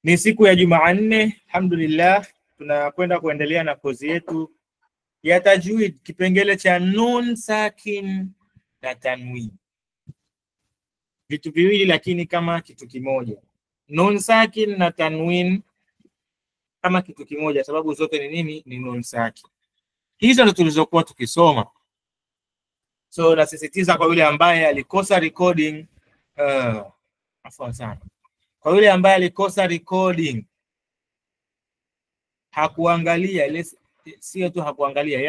Ni siku ya Jumanne, alhamdulillah, tunakwenda kuendelea na kozi yetu ya tajwid, kipengele cha nun sakin na tanwin. Vitu viwili lakini kama kitu kimoja. Nun sakin na tanwin kama kitu kimoja, sababu zote ni nini? Ni nun sakin. Hizo ndo tulizokuwa tukisoma. So nasisitiza kwa yule ambaye alikosa recording, afwan sana. Kwa yule ambaye alikosa recording, hakuangalia ile, sio tu hakuangalia,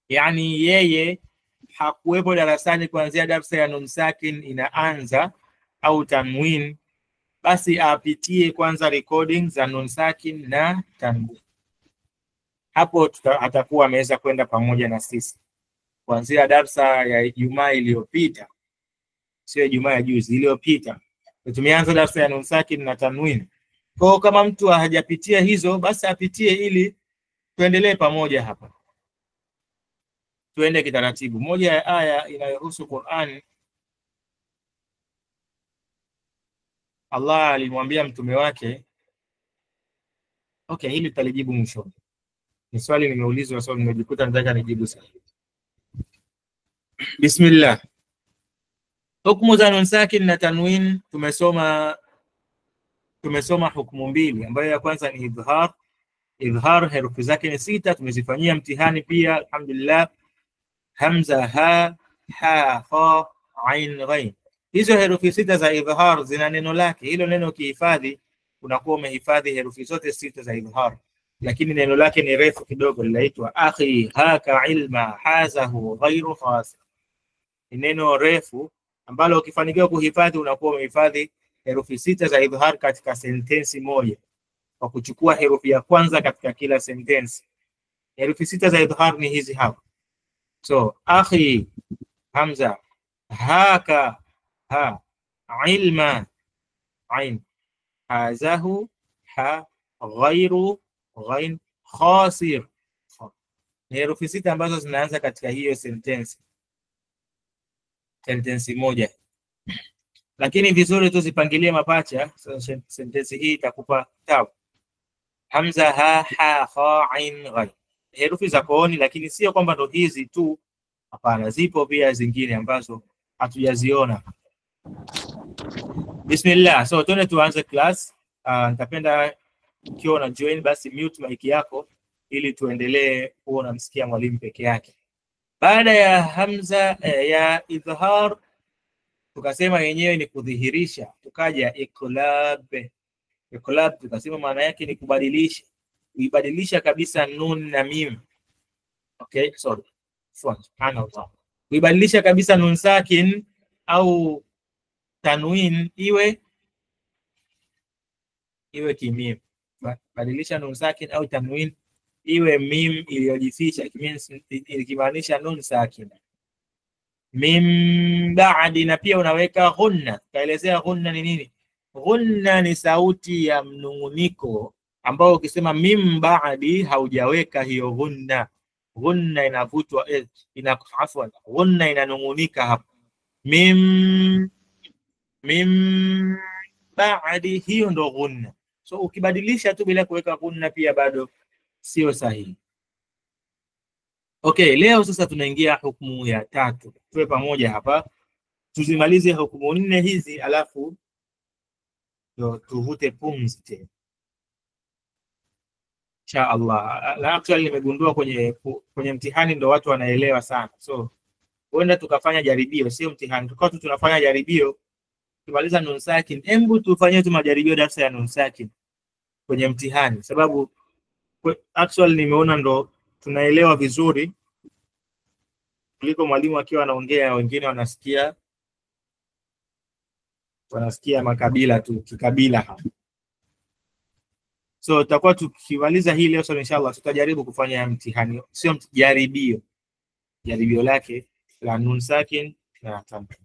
yani yeye hakuwepo darasani kuanzia darasa ya nun sakin inaanza au tanwin, basi apitie kwanza recording za nun sakin na tanwin. Hapo atakuwa ameweza kwenda pamoja na sisi kuanzia darasa ya Ijumaa iliyopita, sio Ijumaa ya juzi, iliyopita tumeanza darasa ya nun sakin na tanwin. Kwa kama mtu hajapitia hizo, basi apitie ili tuendelee pamoja hapa. Tuende kitaratibu. Moja ya aya inayohusu Qur'an, Allah alimwambia mtume wake, okay, hili tutalijibu mwisho. Ni swali nimeulizwa, so nimejikuta nataka nijibu sasa. Bismillah. Hukumu za nun sakin na tanwin tumesoma hukumu mbili, ambayo ya kwanza ni idhhar. Idhhar herufi zake ni 6, tumezifanyia mtihani pia alhamdulillah. Hamza, ha, ha, kha, ain, ghain. Hizo herufi 6 za idhhar zina neno lake. Hilo neno ukihifadhi unakuwa umehifadhi herufi zote 6 za idhhar, lakini neno lake ni refu kidogo, linaitwa akhi haka ilma hazahu ghairu khas. Ni neno refu ambalo ukifanikiwa kuhifadhi unakuwa umehifadhi herufi 6 za idhhar katika sentensi moja, kwa kuchukua herufi ya kwanza katika kila sentensi. Herufi 6 za idhhar ni hizi hapa. So akhi hamza, haka ha, ilma ain, hazahu ha, ghairu ghain, khasir. Ni herufi 6 ambazo zinaanza katika hiyo sentensi moja, lakini vizuri tu zipangilie mapacha. So sentensi hii itakupa tabu. Hamza, ha, ha, kha, ain, ghain, herufi za kooni, lakini sio kwamba ndo hizi tu, hapana, zipo pia zingine ambazo hatujaziona. Bismillah. So tuone tuanze class. Nitapenda ukiwa una join basi mute mic yako ili tuendelee kuona msikia mwalimu peke yake. Baada ya hamza ya idhhar tukasema yenyewe ni kudhihirisha, tukaja iqlab. Iqlab tukasema maana yake ni kubadilisha, kuibadilisha kabisa nun na mim. Okay, sorry. Subhanallah. Kuibadilisha kabisa nun sakin au tanwin iwe kimim. Badilisha nun sakin au tanwin iwe mim iliyojificha, ikimaanisha nun sakin. Mim ba'di, na pia unaweka ghunna. Kaelezea ghunna ni nini? Ghunna ni sauti ya mnunguniko ambao ukisema mim ba'di haujaweka hiyo ghunna. Ghunna inavutwa, afwan, ghunna inanungunika hapa. Mim ba'di, hiyo ndo ghunna. So ukibadilisha tu bila kuweka ghunna pia bado sio sahihi. Okay, leo sasa tunaingia hukumu ya 3. Tuwe pamoja hapa tuzimalize hukumu 4 hizi, alafu ndio tuvute pumzi tena insha Allah. Na actually nimegundua kwenye mtihani ndo watu wanaelewa sana, so huenda tukafanya jaribio, sio mtihani, tukao tu tunafanya jaribio. Tumaliza nun sakin, hebu tufanyie tu majaribio darasa ya nun sakin kwenye mtihani, sababu actually nimeona ndo tunaelewa vizuri kuliko mwalimu akiwa anaongea wengine wanasikia makabila tu, kikabila hapa. So tutakuwa tukimaliza hii leo, so inshallah tutajaribu kufanya mtihani, sio jaribio lake la nun sakin na tanwin.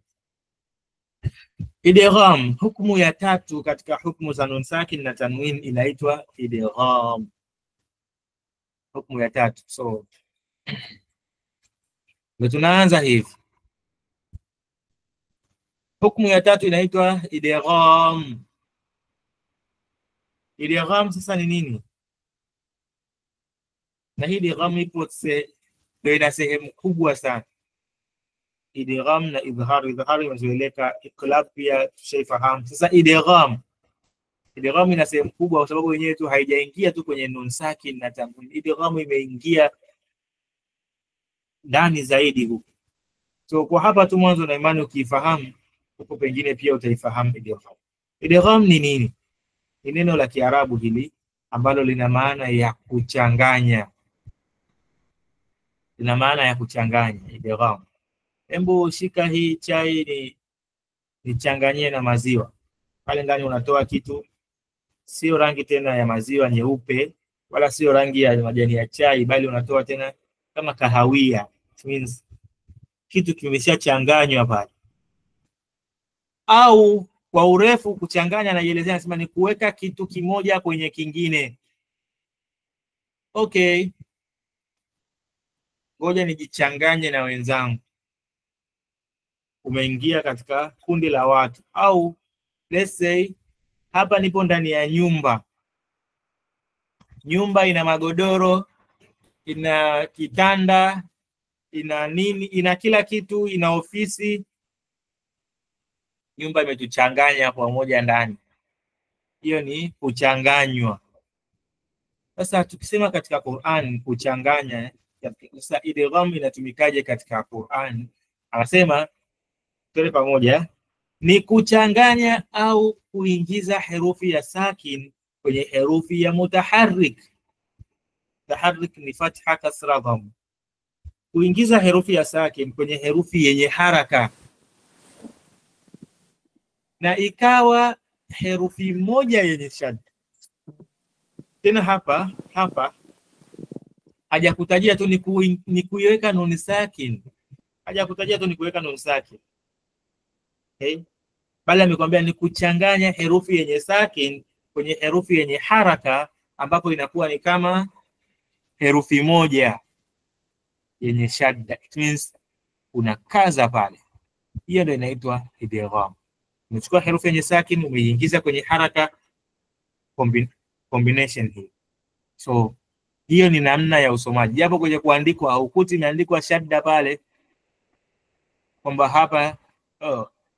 Idgham, hukumu ya 3 katika hukumu za nun sakin na tanwin inaitwa idgham. Hukumu ya 3. So ndio tunaanza hivi. Hukumu ya 3 inaitwa idgham. Idgham sasa ni nini? Na hii idgham ipo baina sehemu kubwa sana. Idgham na idhhar. Idhhar imezoeleka, iqlab pia tushaifahamu. Sasa idgham ina sehemu kubwa kwa sababu yenyewe tu haijaingia tu kwenye nun sakin na tanwin. Idgham imeingia ndani zaidi huko. So kwa hapa tu mwanzo na imani ukifahamu huko pengine pia utaifahamu idgham. Idgham ni nini? Ni neno la Kiarabu hili ambalo lina maana ya kuchanganya. Lina maana ya kuchanganya idgham. Hebu shika hii chai nichanganyie na maziwa. Pale ndani unatoa kitu sio rangi tena ya maziwa nyeupe wala sio rangi ya majani ya chai, bali unatoa tena kama kahawia. It means kitu kimeshachanganywa pale. Au kwa urefu kuchanganya, naelezea nasema ni kuweka kitu kimoja kwenye kingine. Okay, ngoja nijichanganye na wenzangu. Umeingia katika kundi la watu, au let's say hapa nipo ndani ya nyumba. Nyumba ina magodoro, ina kitanda, ina nini, ina kila kitu, ina ofisi. Nyumba imetuchanganya pamoja ndani. Hiyo ni kuchanganywa. Sasa tukisema katika Qur'an kuchanganya, sasa idgham inatumikaje katika Qur'an? Anasema tuende pamoja, ni kuchanganya au kuingiza herufi ya sakin kwenye herufi ya mutaharrik. Mutaharrik ni fatha, kasra, dhamma. Kuingiza herufi ya sakin kwenye herufi yenye haraka, na ikawa herufi moja yenye shadda. Tena hapa hajakutajia tu ni kuiweka nun sakin. Hajakutajia tu ni kuweka nun sakin. Okay? Bali amekwambia ni kuchanganya herufi yenye sakin kwenye herufi yenye haraka, ambapo inakuwa ni kama herufi moja yenye shadda. It means unakaza pale. Hiyo ndio inaitwa idgham. Umechukua herufi yenye sakin umeingiza kwenye haraka, combination hii. So hiyo ni namna ya usomaji. Japo kwenye kuandikwa haukuti imeandikwa shadda pale kwamba hapa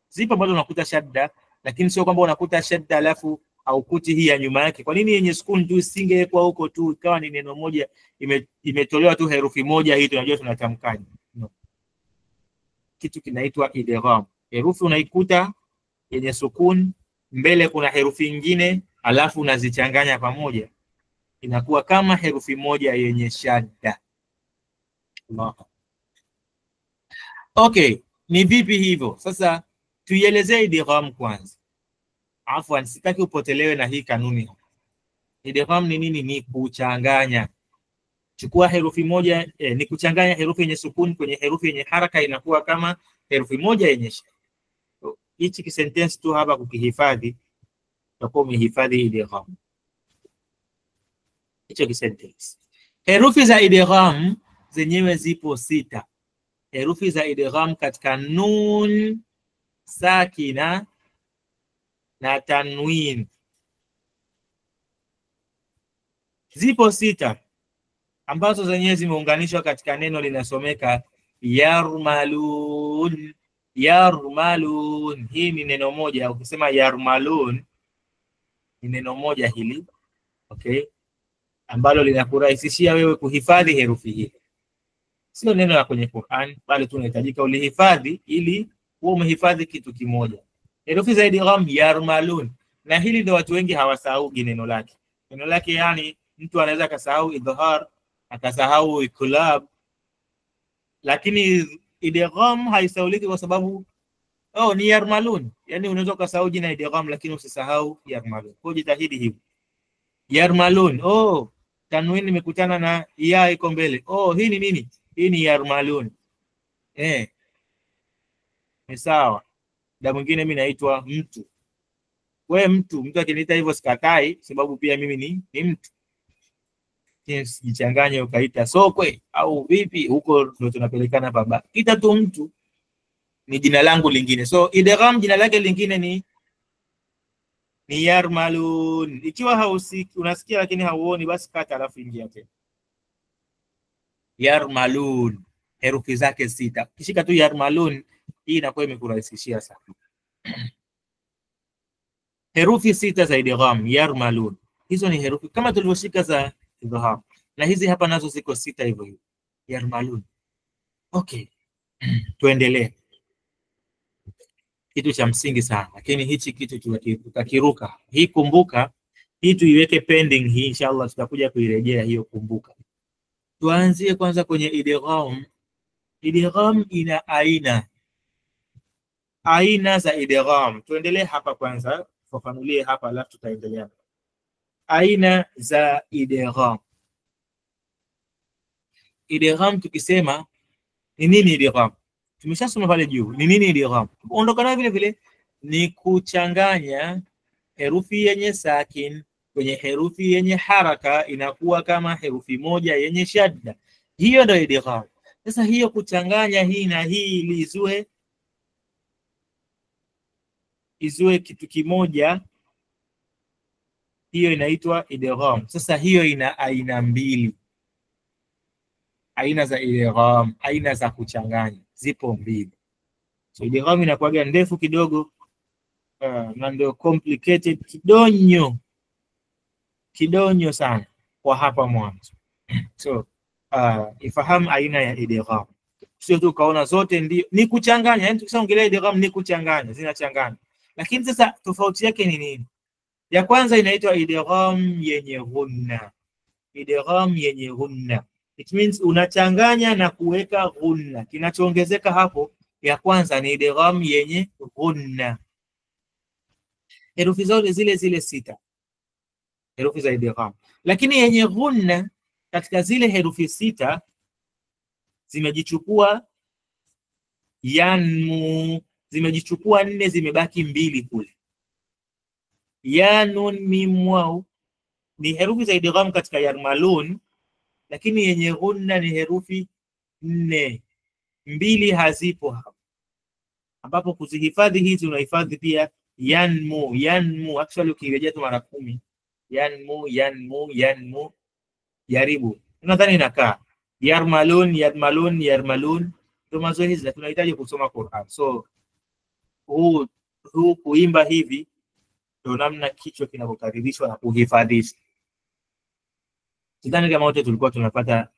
zipo ambazo unakuta shadda, lakini sio kwamba unakuta shadda alafu haukuti hii ya nyuma yake. Kwa nini yenye sukun tu isingewekwa huko tu ikawa ni neno moja, imetolewa tu herufi moja hii tunajua tunatamkaje? No. Kitu kinaitwa idgham. Herufi unaikuta yenye sukun, mbele kuna herufi nyingine, alafu unazichanganya pamoja, inakuwa kama herufi moja yenye shadda. Okay, ni vipi hivyo? Sasa tuielezee idgham kwanza. Afwan, sitaki upotelewe na hii kanuni. Idgham ni nini? Ni kuchanganya. Chukua herufi moja, ni kuchanganya herufi yenye sukun kwenye herufi yenye haraka, inakuwa kama herufi moja yenye shadda. Hichi kisentence tu hapa kukihifadhi, utakuwa umehifadhi idgham. Hicho kisentence. Herufi za idgham zenyewe zipo 6. Herufi za idgham katika nun sakina na tanwin zipo 6, ambazo zenyewe zimeunganishwa katika neno linasomeka yarmalun. Yarmalun, hii ni neno moja. Ukisema yarmalun ni neno moja hili, okay, ambalo linakurahisishia wewe kuhifadhi herufi hii. Sio neno la kwenye Qur'an, bali tunahitajika ulihifadhi ili uwe umehifadhi kitu kimoja. Herufi za idgham yarmalun, na hili ndio watu wengi hawasahau neno lake. Neno lake yani mtu anaweza kasahau idhhar, akasahau iqlab, lakini idgham haisauliki kwa sababu ni yarmalun. Yani unaweza kusahau jina idgham lakini usisahau yarmalun. Kwa jitahidi hivi. Yarmalun, tanwin imekutana na ya iko mbele. Hii ni nini? Hii ni yarmalun. Ni sawa. Da mwingine mimi naitwa mtu. Wewe mtu akiniita hivyo sikatai, sababu pia mimi ni mtu. Jichanganye ukaita sokwe au vipi, huko ndio tunapelekana baba. Kita tu mtu ni jina langu lingine. So idgham jina lake lingine ni ni yarmalun. Ikiwa hausiki unasikia lakini hauoni, basi kata alafu ingia tena. Yarmalun, herufi zake 6. Kishika tu yarmalun, hii inakuwa imekurahisishia sana. Herufi 6 za idgham, yarmalun. Hizo ni herufi kama tulivyoshika za idgham. Na hizi hapa nazo ziko 6 hivyo hivyo. Yarmalun. Okay. Tuendelee. Kitu cha msingi sana, lakini hichi kitu tutakiruka. Hii kumbuka, hii tuiweke pending hii, inshallah tutakuja kuirejea hiyo kumbuka. Tuanzie kwanza kwenye idgham. Idgham ina aina za idgham. Tuendelee hapa kwanza, fafanulie hapa alafu tutaendelea. Aina za idgham. Idgham tukisema ni nini idgham? Tumeshasoma pale juu. Ni nini idgham? Ondokana vile vile ni kuchanganya herufi yenye sakin kwenye herufi yenye haraka, inakuwa kama herufi moja yenye shadda. Hiyo ndio idgham. Sasa hiyo kuchanganya hii na hii ili izue kitu kimoja, hiyo inaitwa idgham. Sasa hiyo ina aina mbili. Aina za idgham, aina za kuchanganya zipo mbili. So idgham inakuwa ndefu kidogo, na ndio complicated kidonyo sana kwa hapa mwanzo. So ifahamu aina ya idgham. Sio tu kaona zote ndio ni kuchanganya. Yani tukishaongelea idgham ni kuchanganya, zinachanganya. Lakini sasa tofauti yake ni nini? Ya kwanza inaitwa idgham yenye ghunna. Idgham yenye ghunna. It means unachanganya na kuweka ghunna. Kinachoongezeka hapo ya kwanza ni idgham yenye ghunna. Herufi zote zile 6. Herufi za idgham. Lakini yenye ghunna katika zile herufi 6 zimejichukua yanmu, zimejichukua 4, zimebaki 2 kule. Ya, nun, mim, waw ni herufi za idgham katika yarmalun, lakini yenye ghunna ni herufi 4. 2 hazipo hapo. Ambapo kuzihifadhi hizi unahifadhi pia yanmu. Actually ukirejea tu mara 10, yanmu. Jaribu. Nadhani inakaa. Yarmalun. Ndio mazoezi tunahitaji kusoma Qur'an. So huu kuimba hivi ndio namna kichwa kinavyokaribishwa na kuhifadhisha. Sidhani kama wote tulikuwa tunapata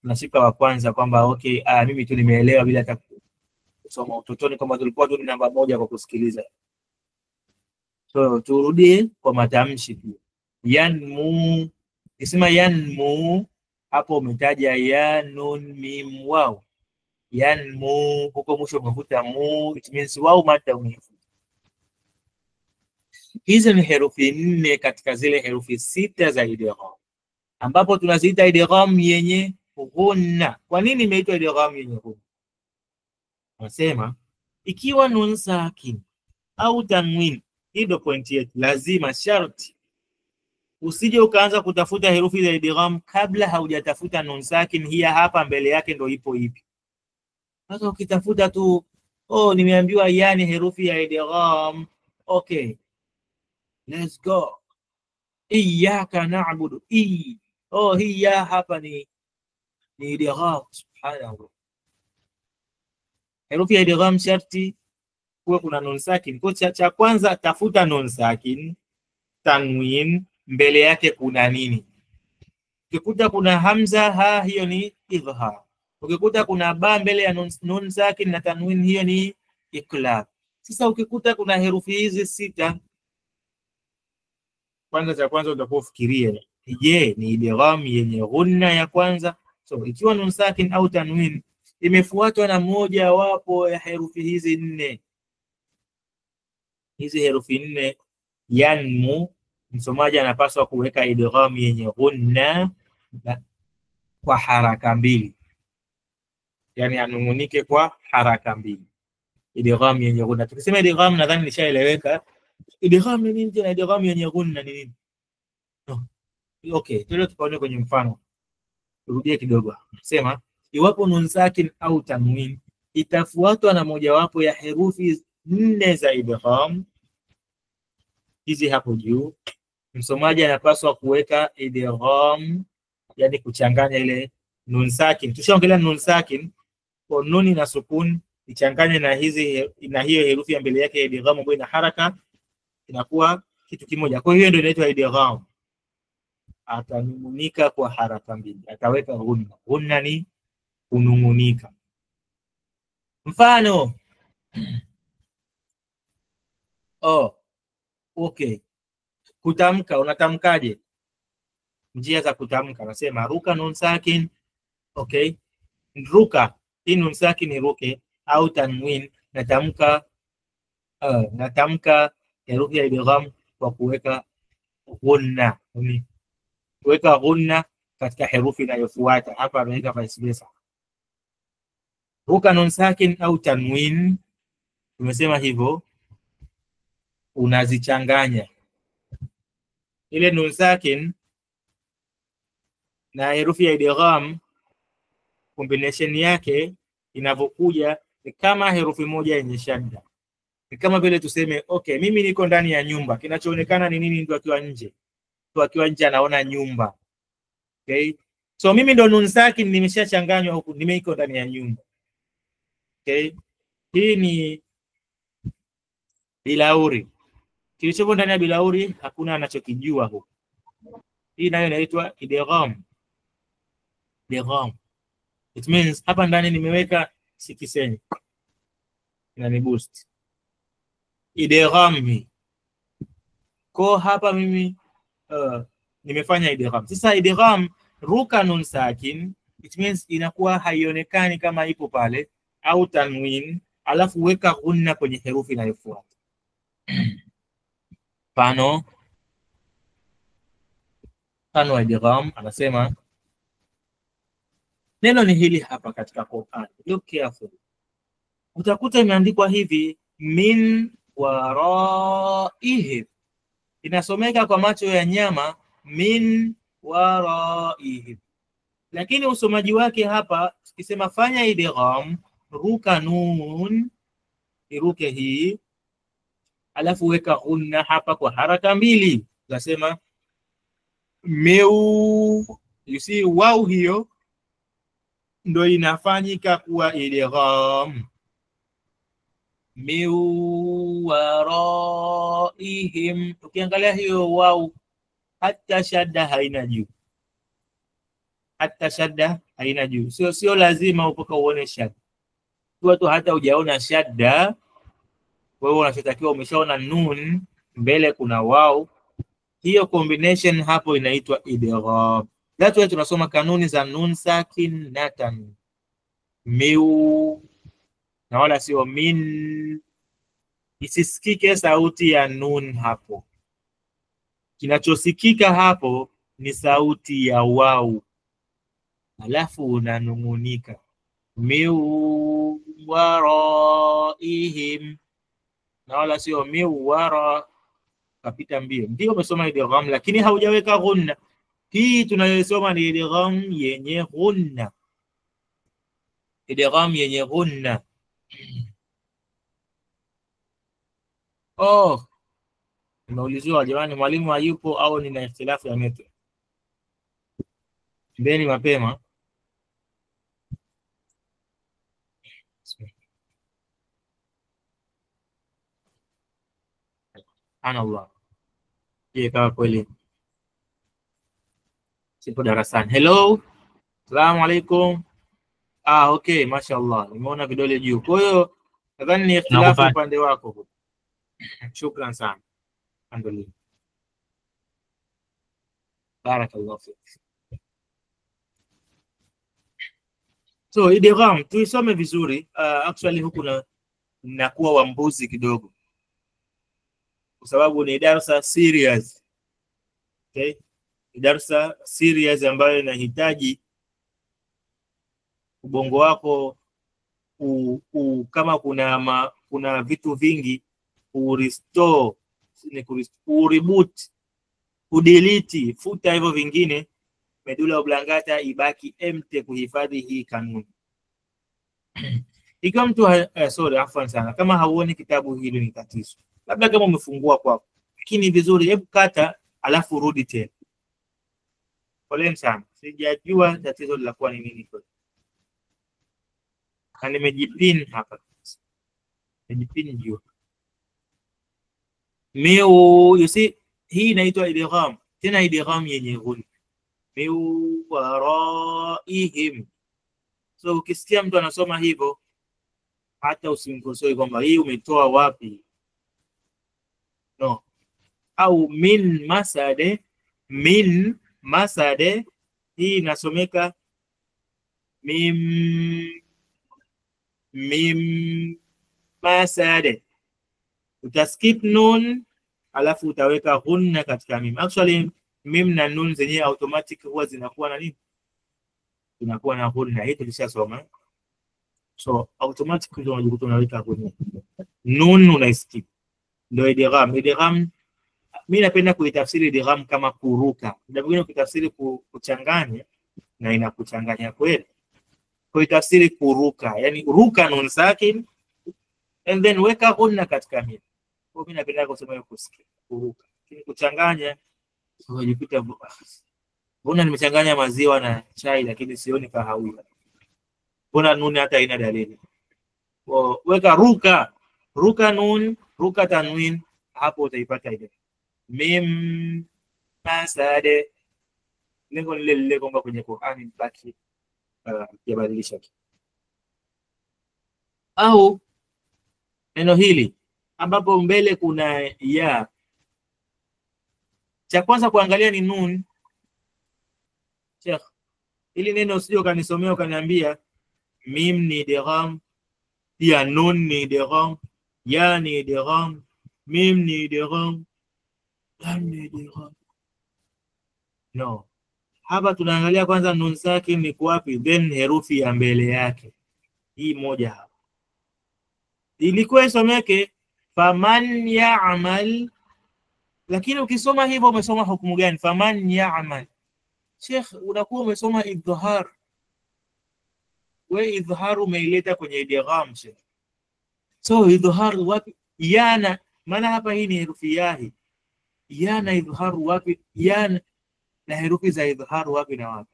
tunashika wa kwanza kwamba okay, mimi tu nimeelewa bila hata kusoma. Utotoni kama tulikuwa tu ni namba 1 kwa kusikiliza. So turudie kwa matamshi tu. Yanmu. Isema yanmu, hapo umetaja ya, nun, mim, waw. Yanmu, huko mwisho umevuta mu, it means waw mata umevuta. Hizi ni herufi 4 katika zile herufi 6 za idgham, ambapo tunaziita idgham yenye ghunna. Kwa nini imeitwa idgham yenye ghunna? Nasema ikiwa nun sakin au tanwin, hii ndio point yetu. Lazima sharti usije ukaanza kutafuta herufi za idgham kabla haujatafuta nun sakin. Hii hapa mbele yake ndio ipo hivi. Sasa ukitafuta tu nimeambiwa yani herufi ya idgham. Okay, let's go. Iyyaka na'budu. Hii ya hapa ni idgham. Subhanallah. Herufi ya idgham sharti kuwe kuna nun sakin. Kwa cha kwanza tafuta nun sakin, tanwin, mbele yake kuna nini? Ukikuta kuna hamza hiyo ni idhhar. Ukikuta kuna ba mbele ya nun sakin na tanwin, hiyo ni iklab. Sasa ukikuta kuna herufi hizi 6, cha kwanza utakufikiria, je, ni idgham yenye ghunna ya kwanza? So ikiwa nun sakin au tanwin imefuatwa na moja wapo ya herufi hizi 4, hizi herufi 4, yanmu, msomaji anapaswa kuweka idgham yenye ghunna kwa haraka 2. Yani anungunike kwa haraka 2. Idgham yenye ghunna. Tukisema idgham nadhani nishaeleweka. Idgham ni nini na idgham yenye ghunna ni nini? Okay, tuende tukaone kwenye mfano. Turudie kidogo. Sema iwapo nun sakin au tanwin itafuatwa na mojawapo ya herufi 4 za idgham, hizi hapo juu. Msomaji anapaswa kuweka idgham, yani kuchanganya ile nun sakin. Tushaongelea nun sakin kwa nuni na sukun, ichanganye na hizi na hiyo herufi ya mbele yake idgham ambayo ina haraka, inakuwa kitu kimoja. Kwa hiyo ndio inaitwa idgham. Atanung'unika kwa haraka mbili, ataweka ghunna. Ghunna ni kunung'unika. Mfano okay, kutamka, unatamkaje? Njia za kutamka, nasema ruka nun sakin. Okay, ruka, hii nun sakin ni ruke au tanwin. Natamka herufi ya idgham kwa kuweka ghunna, kuweka ghunna katika herufi inayofuata. Hapa ameweka vice versa. Ruka nun sakin au tanwin, tumesema hivyo, unazichanganya ile nun sakin na herufi ya idgham. Combination yake inavyokuja ni kama herufi moja yenye shadda. Ni kama vile tuseme okay, mimi niko ndani ya nyumba, kinachoonekana ni nini? Mtu akiwa nje, anaona nyumba. Okay, so mimi ndo nun sakin nimeshachanganywa huku, nimeiko ndani ya nyumba. Okay, hii ni bilauri. Kilichopo ndani ya bilauri hakuna anachokijua huku. Hii nayo inaitwa idgham. Idgham, it means hapa ndani nimeweka sikiseni na ni boost. Idgham kwa hapa mimi nimefanya idgham. Sasa idgham ruka nun sakin, it means inakuwa haionekani kama ipo pale, au tanwin, alafu weka ghunna kwenye herufi inayofuata. Pano idgham, anasema neno ni hili hapa katika Qur'an. Look careful. Utakuta imeandikwa hivi, min waraihim. Inasomeka kwa macho ya nyama, min waraihim. Lakini usomaji wake hapa, tukisema fanya idgham, ruka nun, iruke hii, alafu weka ghunna hapa kwa haraka mbili. Tunasema meu. You see, wow, hiyo ndo inafanyika kuwa idgham. Meu waraihim. Ukiangalia hiyo wow, hata shadda haina juu. Hata shadda haina juu. Sio lazima upoka uone shadda. Tu hata hujaona shadda, wewe unachotakiwa umeshaona nun, mbele kuna wow. Hiyo combination hapo inaitwa idgham. That's why tunasoma kanuni za nun sakin na tanwin. Meu, na wala sio min. Isisikike sauti ya nun hapo. Kinachosikika hapo ni sauti ya wau, alafu unanung'unika meu waraihim, na wala sio meu wara kapita mbio. Ndio umesoma idgham lakini haujaweka ghunna. Hii tunayosoma ni idgham yenye ghunna. Idgham yenye ghunna. Nimeuliziwa jamani, mwalimu hayupo au nina ikhtilafu ya metro? Mbeni mapema. Subhanallah. Je, kama kweli sipo darasani. Hello, assalamu alaikum. Okay, mashallah, nimeona vidole juu. Kwa hiyo nadhani ni ikhtilafu upande wako. Shukran sana. Alhamdulillah. Barakallahu fik. So idgham tuisome vizuri. Actually huku nakuwa wambuzi kidogo, kwa sababu ni darasa serious. Okay, ni darasa serious ambayo inahitaji ubongo wako kama kuna vitu vingi urestore, ureboot, udelete, futa hivyo vingine, medula oblongata ibaki empty kuhifadhi hii kanuni. Ikiwa mtu afwan sana, kama hauoni kitabu hili ni tatizo. Labda kama umefungua kwako, lakini vizuri, hebu kata alafu rudi tena. Poleni sana, sijajua tatizo linakuwa ni nini kwa. Na nimejipin hapa. Nimejipin juu. You see, hii inaitwa idgham. Tena idgham yenye ghunna. Min waraihim. So ukisikia mtu anasoma hivyo, hata usimkosoe kwamba hii umetoa wapi. No. Au min masade, hii inasomeka mim masade. Utaskip nun alafu utaweka ghunna katika mim. Actually mim na nun zenyewe automatic huwa zinakuwa na nini? Zinakuwa na ghunna. Hii tulishasoma. So automatic unajikuta unaweka ghunna. Nun unaiskip. Ndio idgham. Idgham mimi napenda kuitafsiri idgham kama kuruka. Ndio mwingine ukitafsiri kuchanganya na inakuchanganya kweli. Kuitafsiri kuruka, yani ruka nun sakin and then weka ghunna katika mim. Kwa mimi napenda kusema hiyo kusikia kuruka. Lakini kuchanganya unajikuta mbona nimechanganya maziwa na chai lakini sioni kahawia. Mbona nun hata haina dalili. Weka ruka nun, ruka tanwin, hapo utaipata ile. Mim masade. Lengo lile kwamba kwenye Qur'ani baki yabadilisha. Au neno hili ambapo mbele kuna ya, cha kwanza kuangalia ni nun. Sheikh, ili neno usije kanisomea ukaniambia mim ni idgham, ya nun ni idgham, ya ni idgham, mim ni idgham, lam ni idgham. No. Hapa tunaangalia kwanza nun sakin ni wapi, then herufi ya mbele yake. Hii moja hapa. Ilikuwa isomeke faman ya'mal, lakini ukisoma hivyo umesoma hukumu gani? Faman ya'mal. Sheikh, unakuwa umesoma idhhar. Wewe idhhar umeileta kwenye idgham sheikh. So idhhar wapi? Yana, maana hapa hii ni herufi yahi. Yana idhhar wapi? Yana na herufi za idhhar wapi na wapi?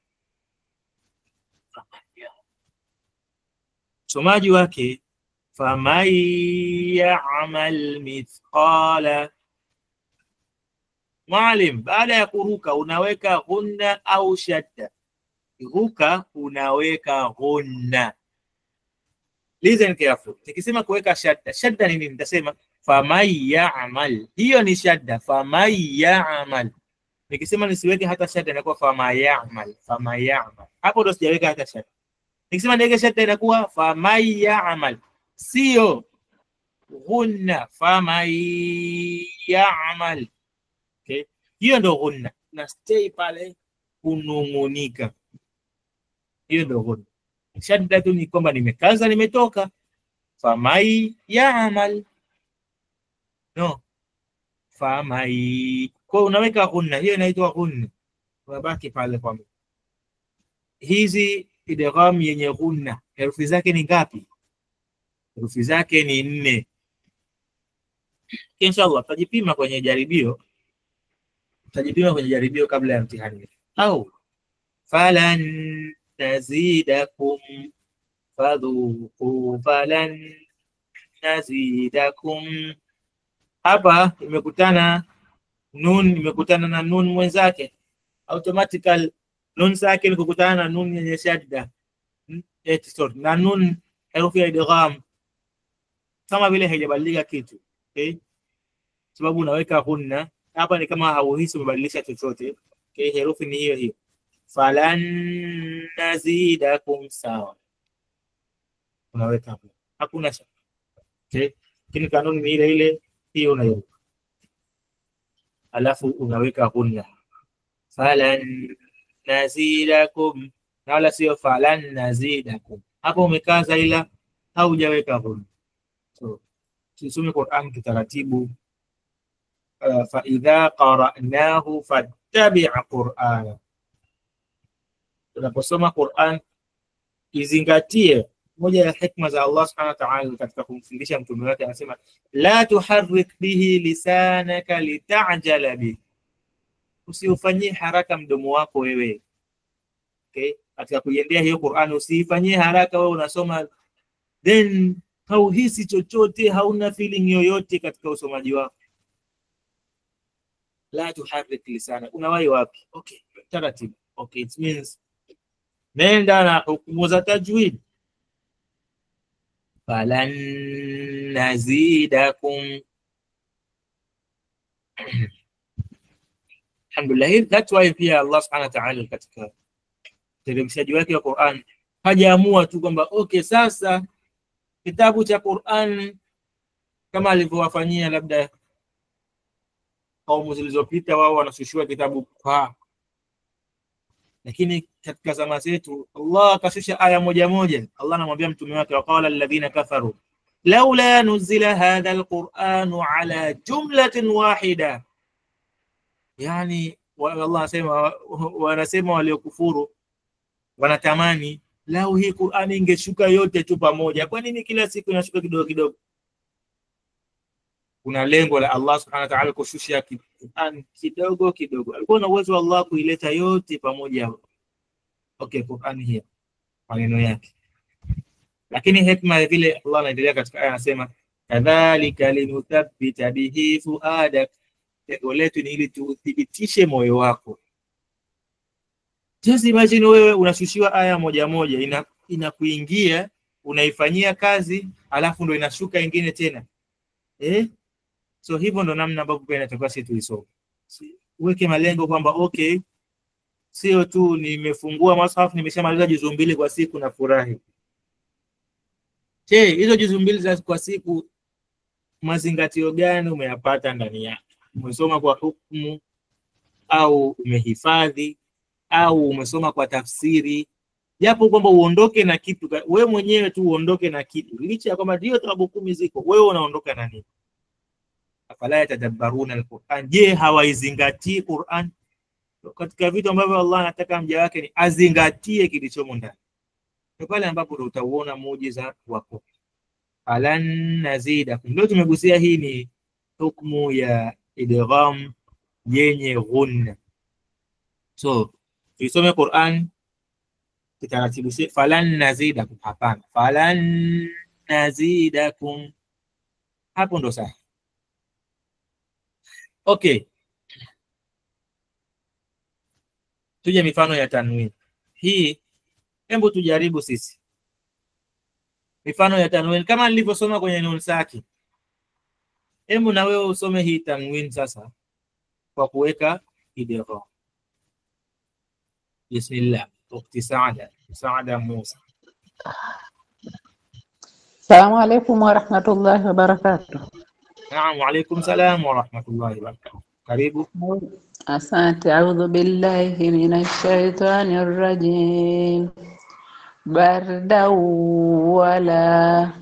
Somaji wake faman ya'mal mithqala. Maalim, baada ya kuruka unaweka ghunna au shadda? Ruka unaweka ghunna. Listen carefully. Nikisema kuweka shadda, shadda ni nini? Nitasema faman ya'mal. Hiyo ni shadda, faman ya'mal. Nikisema nisiweke hata shadda inakuwa faman ya'mal, faman ya'mal. Hapo ndo sijaweka hata shadda. Nikisema niweke shadda inakuwa faman ya'mal. Sio ghunna, faman ya'mal. Okay? Hiyo ndo ghunna. Na stay pale kunungunika. Hiyo ndo ghunna. Shadda tu ni kwamba nimekaza nimetoka. Faman ya'mal. No. Faman. Kwa unaweka ghunna, hiyo inaitwa ghunna. Unabaki pale kwa mimi. Hizi idgham yenye ghunna, herufi zake ni ngapi? Herufi zake ni 4. Inshallah tutajipima kwenye jaribio. Tutajipima kwenye jaribio kabla ya mtihani. Au falan nazidakum fadhuqu falan nazidakum. Hapa imekutana nun, imekutana na nun mwenzake. Automatical nun sakin kukutana na nun yenye shadda. Na nun herufi ya idgham kama vile haijabadilika kitu. Okay? Sababu unaweka ghunna hapa ni kama hauhisi umebadilisha chochote. Okay, herufi ni hiyo hiyo. Falan nazidakum, sawa. Unaweka hapo. Hakuna shaka. Okay? Lakini kanuni ni ile ile, hiyo unaiweka. Alafu unaweka ghunna. Falan nazidakum, na wala sio falan nazidakum. Hapo umekaza ila haujaweka ghunna. So tusome Qur'an kitaratibu. Fa idha qara'nahu fattabi' Qur'ana. Tunaposoma Qur'an izingatie moja ya hikma za Allah subhanahu wa ta'ala katika kumfundisha mtume wake, anasema la tuharrik bihi lisanaka litajala bihi, usiufanyie haraka mdomo wako wewe. Okay, katika kuiendea hiyo Qur'an usifanyie haraka wewe unasoma then hauhisi chochote, hauna feeling yoyote katika usomaji wako. La tuharrik lisana, unawahi wapi? Okay, taratibu. Okay, it means nenda na hukumu za tajwid. Falan nazidakum, alhamdulillah. That's why pia Allah subhanahu wa ta'ala katika teremshaji wake wa Qur'an hajaamua tu kwamba okay, sasa kitabu cha Qur'an kama alivyowafanyia labda kaumu zilizopita, wao wanashushiwa kitabu kwa, lakini katika zama zetu Allah akashusha aya moja moja. Allah anamwambia mtume wake, waqala alladhina kafaru laula nuzila hadha alqur'anu ala jumlatin wahida. Yani Allah asema, wanasema waliokufuru wanatamani lau hii Qur'ani ingeshuka yote tu pamoja. Kwa nini kila siku inashuka kidogo kidogo? Kuna lengo la Allah subhanahu wa ta'ala kushusha Qur'an kidogo kidogo. Alikuwa na uwezo wa Allah kuileta yote pamoja. Okay, Qur'an hii maneno yake, lakini hikma vile Allah anaendelea katika aya, anasema kadhalika linuthabbita bihi fuadak, lengo letu ni ili tuthibitishe moyo wako. Just imagine wewe unashushiwa aya moja moja, inakuingia, unaifanyia kazi, alafu ndo inashuka ingine tena. So hivyo ndo namna ambavyo pia inatakiwa sisi tuisome. Uweke malengo kwamba okay, sio tu nimefungua mashafu nimeshamaliza juzu 2 kwa siku na furahi. Hizo juzu 2 za kwa siku mazingatio gani umeyapata ndani yake? Umesoma kwa hukumu au umehifadhi au umesoma kwa tafsiri? Japo kwamba uondoke na kitu, wewe mwenyewe tu uondoke na kitu, licha ya kwamba ndio tarabu 10 ziko, wewe unaondoka na nini? Afala yatadabbaruna alquran, je hawaizingatii Qur'an? Katika vitu ambavyo Allah anataka mja wake ni azingatie kilichomo ndani, kwa pale ambapo utauona muujiza wako. Falan nazidakum, ndio tumegusia. Hii ni hukumu ya idgham yenye ghunna. So tuisome Qur'an kitaratibu, falan nazidakum, hapana, falan nazidakum, hapo ndo sahihi. Okay, tuje mifano ya tanwin hii. Hebu tujaribu sisi mifano ya tanwin kama nilivyosoma kwenye nun saki. Hebu na wewe usome hii tanwin sasa kwa kuweka idgham. Bismillah. Ukhti Saada Musa. Assalamu alaykum wa rahmatullahi wa barakatuh. Naam, wa alaykum salam wa rahmatullahi wa barakatuh. Karibu. Asante. A'udhu billahi minash shaitanir rajim. Bardan wala.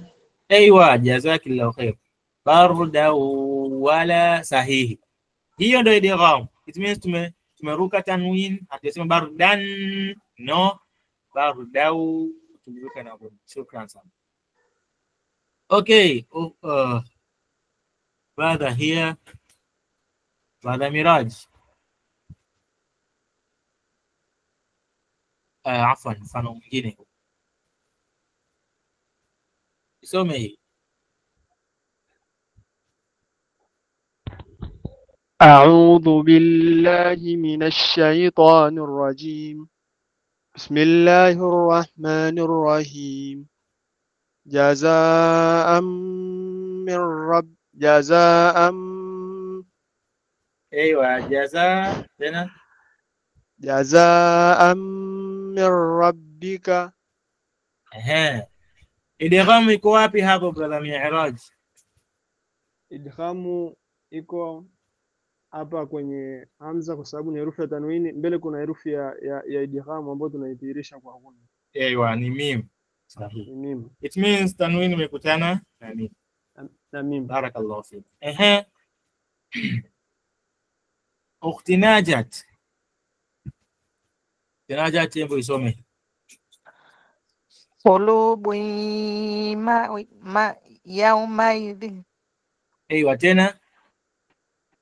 Aywa, jazakillahu khair. Bardan wala, sahihi. Hiyo ndio idgham. It means tumeruka tanwin, hatusema bardan, no, bardau tumeruka na hapo. Shukran sana. Okay, baada here, baada Miraj. Afwan, mfano mwingine isome hii. أعوذ بالله من الشيطان الرجيم. بسم الله الرحمن الرحيم. جزاء من رب جزاء. أيوة، جزاء تنا. جزاء من ربك. idgham iko wapi hapo brother Mi'raj? Idghamu iko hapa kwenye hamza, kwa sababu ni herufi ya tanwini. Mbele kuna herufi ya idgham ambayo tunaidhihirisha kwa ghunna. Aywa, ni mim. Sahihi. Mim. It means tanwini imekutana na mim. Na mim. Barakallahu fik. Ukhti Najat. Najat, hebu isome. Qulubu yaumaidhin. Aiwa, tena.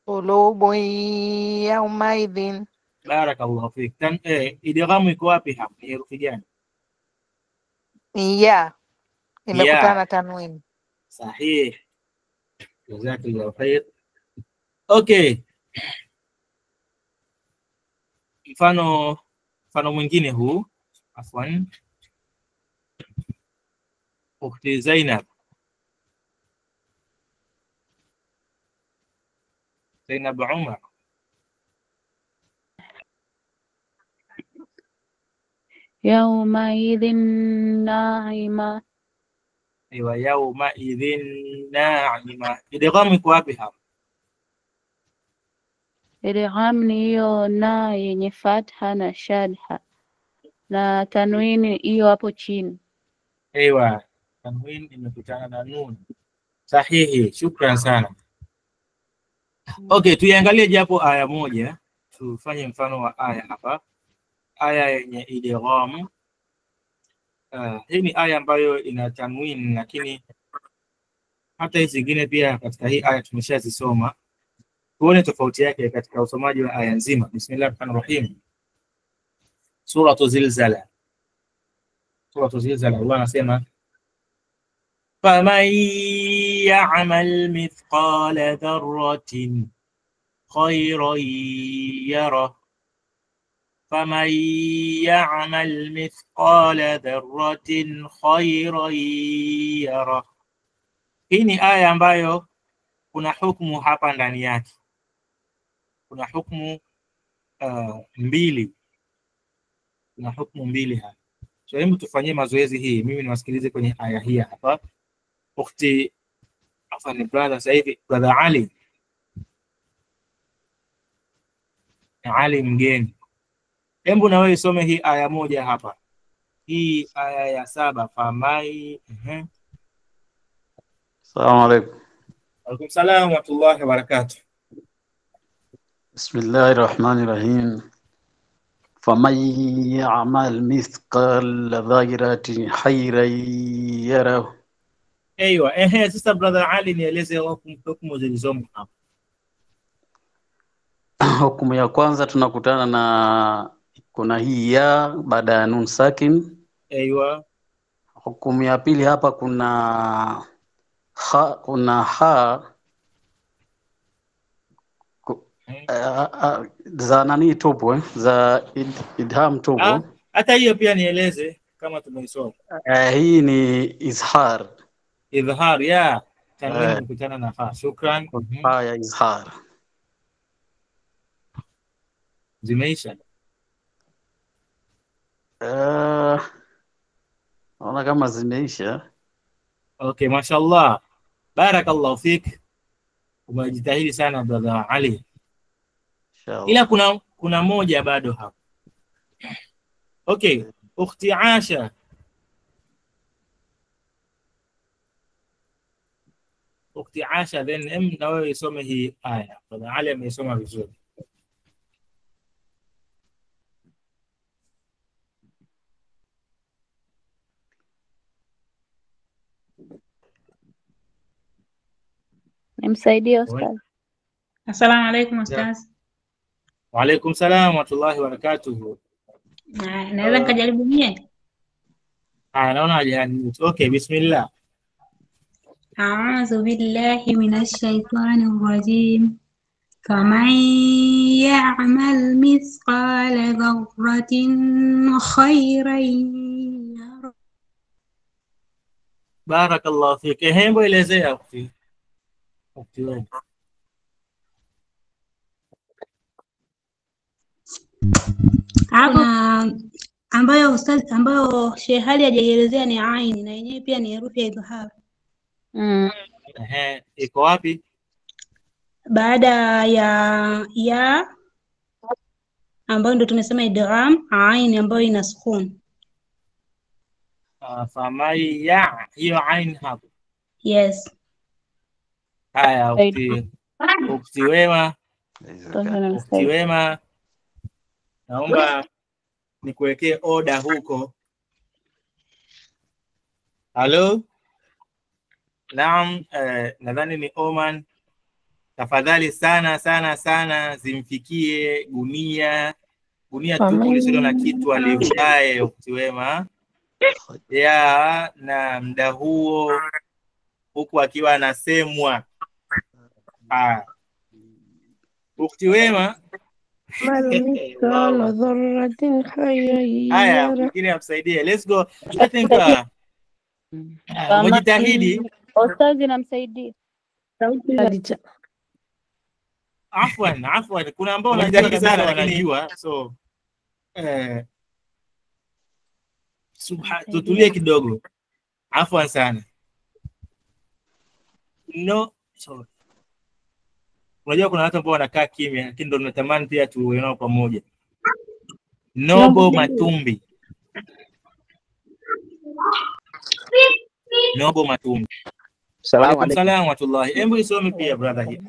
Qulubu yaumaidhin. Barakallahu fik. Idghamu iko wapi hapa? Ni herufi gani? Ya imekutana Ya. na tanwini. Sahih. Jazakallahu khair. Okay. Mfano mwingine huu. Afwan. Ukhti Zainab. Zainab Umar. Yawmaidhin na'ima. Aiwa, yawmaidhin na'ima. Idghamu iko wapi hapa? Idgham ni hiyo na yenye fatha na shadha, na tanwini hiyo hapo chini. Aiwa, tanwin imekutana na nun. Sahihi, shukran sana. Okay, tuiangalie japo aya moja. Tufanye mfano wa aya hapa. Aya yenye idgham. Hii ni aya ambayo ina tanwin, lakini hata hizi zingine pia katika hii aya tumeshazisoma. Tuone tofauti yake katika usomaji wa aya nzima. Bismillahirrahmanirrahim. Suratu Zilzala. Suratu Zilzala, Allah anasema faman ya'mal mithqala dharratin khayran yarah faman ya'mal mithqala dharratin khayran yarah. Hii ni aya ambayo kuna hukumu hapa ndani yake. Kuna hukumu mbili. Kuna hukumu mbili hapa. So hebu tufanyie mazoezi hii. Mimi niwasikilize kwenye aya hii hapa. Ukhti afani brother sasa hivi, brother Ali mgeni. Hebu na wewe isome hii aya moja hapa. Hii aya ya 7 famai. Assalamu alaikum. Alaikum salaam wa rahmatullahi wa barakatuh. Bismillahirrahmanirrahim. Faman ya'mal mithqala dharratin khayran yarahu. Aiwa, sasa brother Ali nieleze hukumu zilizomo hapa. Hukumu ya kwanza tunakutana na kuna hii ya baada ya nun sakin. Aiwa. Hukumu ya pili hapa kuna ha za nani tupo za idham tupo. Hata hiyo pia nieleze kama tumeisoma. Hii ni izhar. Izhar ya tanwini kukutana na fa. Shukran. Ha ya izhar. Zimeisha. Naona kama zimeisha. Okay, mashallah. Barakallahu fik. Umejitahidi sana brother Ali. Inshallah. Ila kuna moja bado hapa. Okay, ukhti Asha. Ukhti Asha, then na wewe isome hii aya. Brother Ali ameisoma vizuri. Nimsaidie Ustaz. Assalamu alaikum Ustaz. Wa alaikum salaam wa rahmatullahi wa barakatuh. Naweza nikajaribu mie? Naona hajani. Okay, bismillah. A'udhu billahi minash shaitanir rajim. Faman ya'mal mithqala dharratin khayran yarah. Barakallahu fik. Hebu elezea ukhti. Hapo ambayo Ustaz, ambayo Shehali hajaielezea ni aini, na yenyewe pia ni herufi ya idhhar. Iko wapi? Baada ya ambayo ndio tumesema idgham, aini ambayo ina sukun. Famai ya hiyo aini hapo. Yes. Haya, ukti wema, naomba nikuwekee oda huko. Halo? Naam, nadhani ni Oman. Tafadhali sana sana sana zimfikie gunia tupu lisilo na kitu alivae wakati wema ya na mda huo huku akiwa anasemwa wakati wema. Haya, mwingine amsaidie. Let's go. I think mjitahidi. Ustazi namsaidia. Afwan, kuna ambao wanajitahidi sana wanajua, so tutulie kidogo. Afwan sana. No, sorry. Unajua kuna watu ambao wanakaa kimya, lakini ndio tunatamani pia tuwe nao pamoja. Nobo Matumbi. Nobo Matumbi. Salamu alaykum wa rahmatullahi. Hebu isome pia brother hii.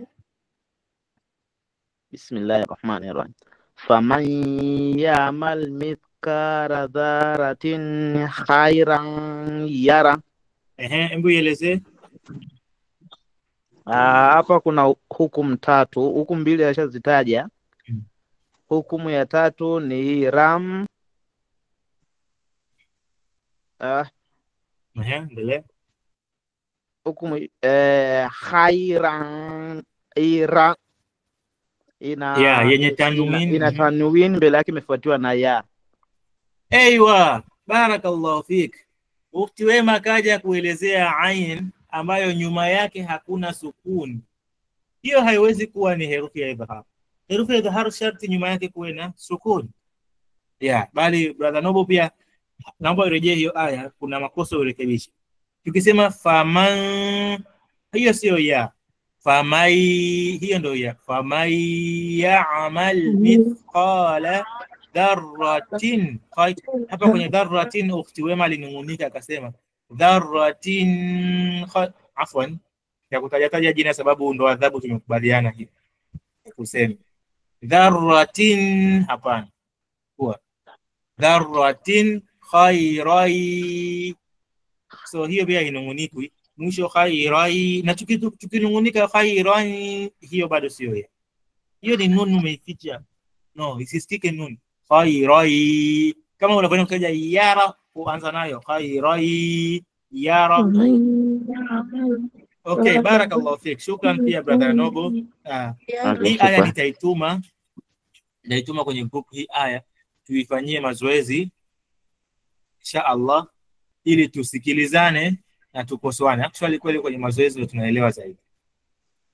Bismillahirrahmanirrahim. Faman ya'mal mithqala dharratin khairan yara. Hebu ieleze. Hapa kuna hukumu tatu. Hukumu mbili ashazitaja. Hukumu ya tatu ni ram. Endelea. Hukumu khairan ira ina yenye tanwin. Ina tanwin mbele yake imefuatiwa na ya. Aiwa, barakallahu fik. Ukti wema kaja kuelezea ain ambayo nyuma yake hakuna sukun. Hiyo haiwezi kuwa ni herufi ya idhhar. Herufi ya idhhar sharti nyuma yake kuwe na sukun. Bali brother Nobo pia naomba urejee hiyo aya, kuna makosa urekebishe. Tukisema faman, hiyo sio ya. Famai, hiyo ndio ya. Famai ya'mal mithqala dharratin. Hapa kwenye dharratin ukhti wema alinungunika akasema dharratin afwan, ya kutaja jina sababu ndo adhabu tumekubaliana hiyo. Kusema dharratin, hapana. Kwa dharratin khairai. So hiyo pia inungunikwi. Mwisho khairai, na tukinungunika khairai, hiyo bado sio ya. Hiyo ni nun umeificha. No, isistike nun. Khairai. Kama unafanya kuja yara, uanza nayo khairai yara. Okay, barakallahu fik. Shukran pia brother Nobo. Hii aya nitaituma kwenye group hii aya tuifanyie mazoezi insha Allah ili tusikilizane na tukosoane. Actually kweli kwenye mazoezi tunaelewa zaidi.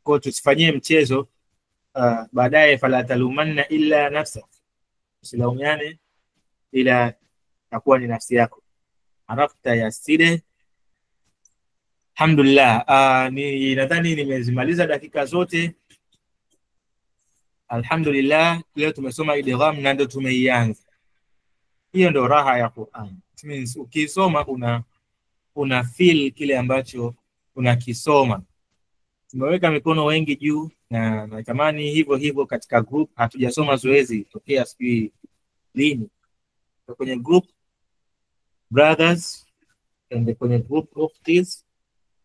Kwa tusifanyie mchezo baadaye fala talumanna illa nafsak. Usilaumiane ila takuwa ni nafsi yako. Arafta ya side. Alhamdulillah, nadhani nimezimaliza dakika zote. Alhamdulillah, leo tumesoma idgham na ndio tumeianza. Hiyo ndio raha ya Qur'an. It means ukisoma una feel kile ambacho unakisoma. Tumeweka mikono wengi juu na natamani hivyo katika group. Hatujasoma zoezi tokea sijui lini. Kwenye group brothers and kwenye group ukhtis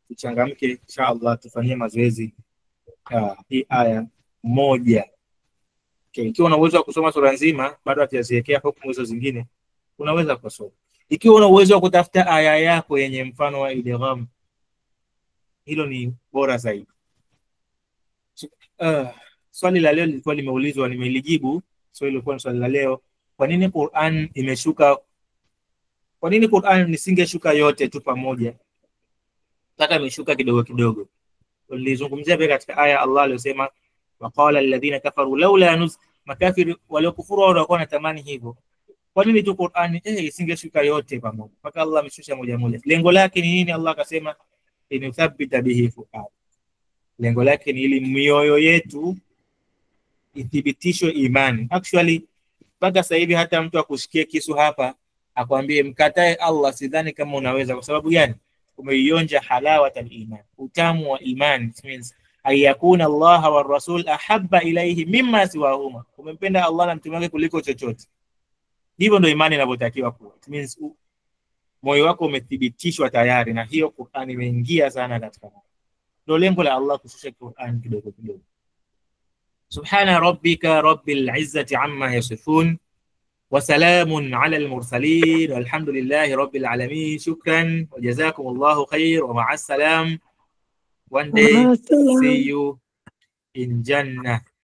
tuchangamke inshallah, tufanyie mazoezi hii aya moja. Okay, ikiwa una uwezo wa kusoma sura nzima bado hatujaziwekea hukumu hizo zingine, unaweza kusoma. Ikiwa una uwezo wa kutafuta aya yako yenye mfano wa idgham, hilo ni bora zaidi. Swali la leo lilikuwa limeulizwa, nimelijibu. Swali lilikuwa ni swali la leo, kwa nini Qur'an imeshuka? Kwa nini Qur'an nisingeshuka yote tu pamoja? Taka imeshuka kidogo kidogo. Nilizungumzia pia katika aya Allah aliyosema waqala alladhina kafaru laula makafiri waliokufuru wao walikuwa wanatamani hivyo. Kwa nini tu Qur'an isingeshuka yote pamoja? Mpaka Allah ameshusha moja moja. Lengo lake ni nini? Allah akasema inuthabbita bihi fuqad. Lengo lake ni ili mioyo yetu ithibitishwe imani. Actually mpaka sasa hivi hata mtu akushikie kisu hapa akwambie mkatae Allah, sidhani kama unaweza. Kwa sababu gani? Umeionja halawatan iman, utamu wa imani. It means ayakuna Allah wa rasul ahabba ilayhi mimma siwahuma. Umempenda Allah na mtume wake kuliko chochote. Hivyo ndio imani inavyotakiwa kuwa. It means moyo wako umethibitishwa tayari na hiyo Qur'an imeingia sana katika moyo. Ndio lengo la Allah kushusha Qur'an kidogo kidogo. Subhana rabbika rabbil izzati amma yasifun wa salamun ala al-mursalin walhamdulillahi rabbil alamin. Shukran wa jazakumullahu khair wa ma'as salam. One day see you in Jannah.